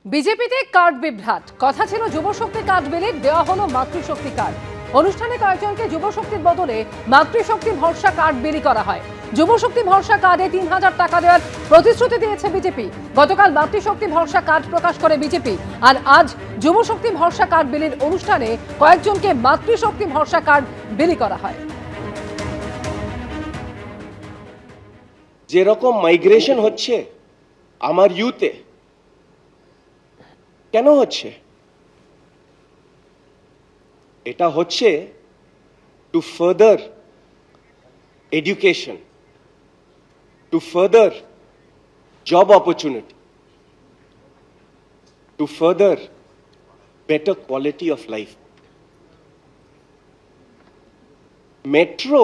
বিজেপিতে কার্ড বিভ্রাট। কথা ছিল যুবশক্তি কার্ড বিলি, দেওয়া হলো মাতৃশক্তি কার্ড। অনুষ্ঠানে কয়েকজনকে যুবশক্তির বদলে মাতৃশক্তি ভরসা কার্ড বিলি করা হয়। যুবশক্তি ভরসা কার্ডে ৩,০০০ টাকা দেওয়ার প্রতিশ্রুতি দিয়েছে বিজেপি। গতকাল মাতৃশক্তি ভরসা কার্ড প্রকাশ করে বিজেপি, আর আজ যুবশক্তি ভরসা কার্ড বিলির অনুষ্ঠানে কয়েকজনকে মাতৃশক্তি ভরসা কার্ড বিলি করা হয়। যেরকম মাইগ্রেশন হচ্ছে আমার ইউথে, কেন হচ্ছে? এটা হচ্ছে two further education, two further job opportunity, two further better quality of life. Metro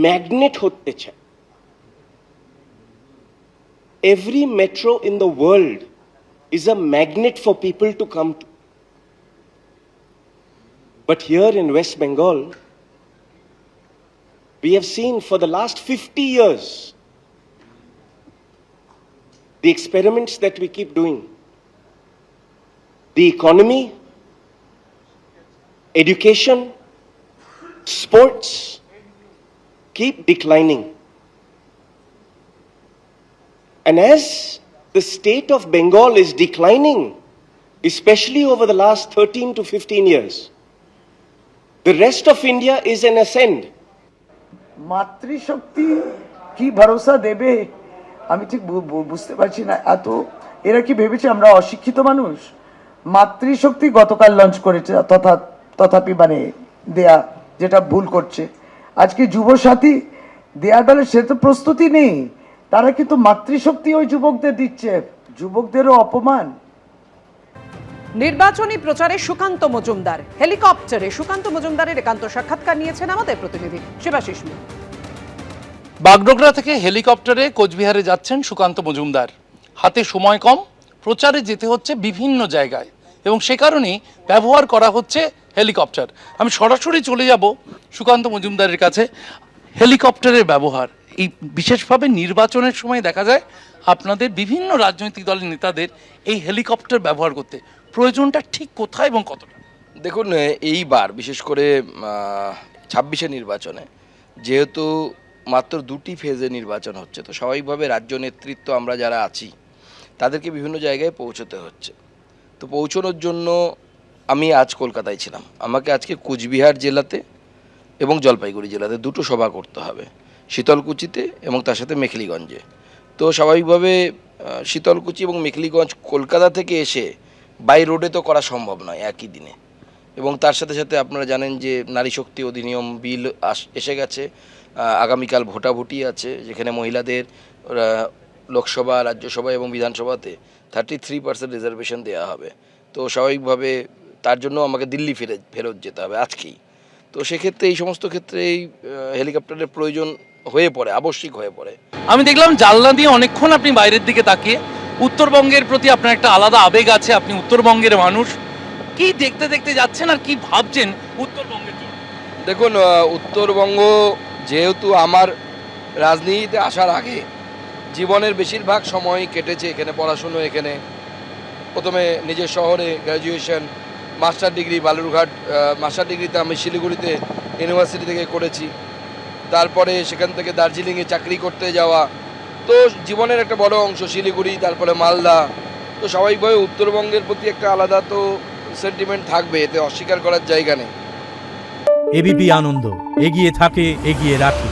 magnet হতে চায়। Every metro in the world is a magnet for people to come to. But here in West Bengal, we have seen for the last 50 years the experiments that we keep doing. The economy, education, sports keep declining. And as the state of Bengal is declining, especially over the last 13 to 15 years, the rest of India is in ascend. মাতৃশক্তি কি ভরসা দেবে আমি ঠিক বুঝতে পারছি না। এরা কি ভেবেছে আমরা অশিক্ষিত মানুষ? মাতৃশক্তি গতকাল লঞ্চ করেছে, তথাপি মানে দেয়া, যেটা ভুল করছে। আজকে যুবসাথী দেয়া বেলা সে তো প্রস্তুতি নেই, তারা কিন্তু মাতৃশক্তি ওই যুবকদের দিচ্ছে। যুবকদেরও অপমান। নির্বাচনী প্রচারে সুকান্ত মজুমদার হেলিকপ্টারে। সুকান্ত মজুমদারের একান্ত সাক্ষাৎকার নিয়েছেন আমাদের প্রতিনিধি শিবাশিস মিত্র। বাগডোগরা থেকে হেলিকপ্টারে কোচবিহারে যাচ্ছেন সুকান্ত মজুমদার। হাতে সময় কম, প্রচারে যেতে হচ্ছে বিভিন্ন জায়গায় এবং সে কারণেই ব্যবহার করা হচ্ছে হেলিকপ্টার। আমি সরাসরি চলে যাব সুকান্ত মজুমদারের কাছে। হেলিকপ্টারের ব্যবহার এই বিশেষভাবে নির্বাচনের সময় দেখা যায় আপনাদের বিভিন্ন রাজনৈতিক দলের নেতাদের এই হেলিকপ্টার ব্যবহার করতে। প্রয়োজনটা ঠিক কোথায় এবং কতটা? দেখুন, এইবার বিশেষ করে 26-এ নির্বাচনে যেহেতু মাত্র 2টি ফেজে নির্বাচন হচ্ছে, তো স্বাভাবিকভাবে রাজ্য নেতৃত্ব আমরা যারা আছি তাদেরকে বিভিন্ন জায়গায় পৌঁছতে হচ্ছে। তো পৌঁছানোর জন্য আমি আজ কলকাতায় ছিলাম। আমাকে আজকে কোচবিহার জেলাতে এবং জলপাইগুড়ি জেলাতে দুটো সভা করতে হবে, শীতলকুচিতে এবং তার সাথে মেখলিগঞ্জে। তো স্বাভাবিকভাবে শীতলকুচি এবং মেখলিগঞ্জ কলকাতা থেকে এসে বাই রোডে তো করা সম্ভব নয় একই দিনে। এবং তার সাথে সাথে আপনারা জানেন যে নারী শক্তি অধিনিয়ম বিল এসে গেছে। আগামীকাল ভোটাভুটি আছে, যেখানে মহিলাদের লোকসভা, রাজ্যসভা এবং বিধানসভাতে 33% রিজার্ভেশন দেওয়া হবে। তো স্বাভাবিকভাবে তার জন্য আমাকে দিল্লি ফেরত যেতে হবে আজকেই। তো সেক্ষেত্রে এই সমস্ত ক্ষেত্রে এই হেলিকপ্টারের প্রয়োজন হয়ে পড়ে, আবশ্যিক হয়ে পড়ে। আমি দেখলাম জানলা দিয়ে অনেকক্ষণ আপনি বাইরের দিকে তাকিয়ে। উত্তরবঙ্গের প্রতি আপনার একটা আলাদা আবেগ আছে, আপনি উত্তরবঙ্গের মানুষ। কি দেখতে দেখতে যাচ্ছেন আর কি ভাবছেন উত্তরবঙ্গের জন্য? দেখুন, উত্তরবঙ্গ যেহেতু আমার রাজনীতিতে আসার আগে জীবনের বেশিরভাগ সময় কেটেছে এখানে, পড়াশুনো এখানে। প্রথমে নিজের শহরে graduation, master degree Balurghat, master ডিগ্রিতে আমি শিলিগুড়িতে ইউনিভার্সিটি থেকে করেছি। তারপরে সেখান থেকে দার্জিলিংয়ে চাকরি করতে যাওয়া। তো জীবনের একটা বড় অংশ শিলিগুড়ি, তারপরে মালদা। তো স্বাভাবিকভাবে উত্তরবঙ্গের প্রতি একটা আলাদা তো সেন্টিমেন্ট থাকবে, এতে অস্বীকার করার জায়গা নেই। এবিপি আনন্দ এগিয়ে থাকে, এগিয়ে রাখে।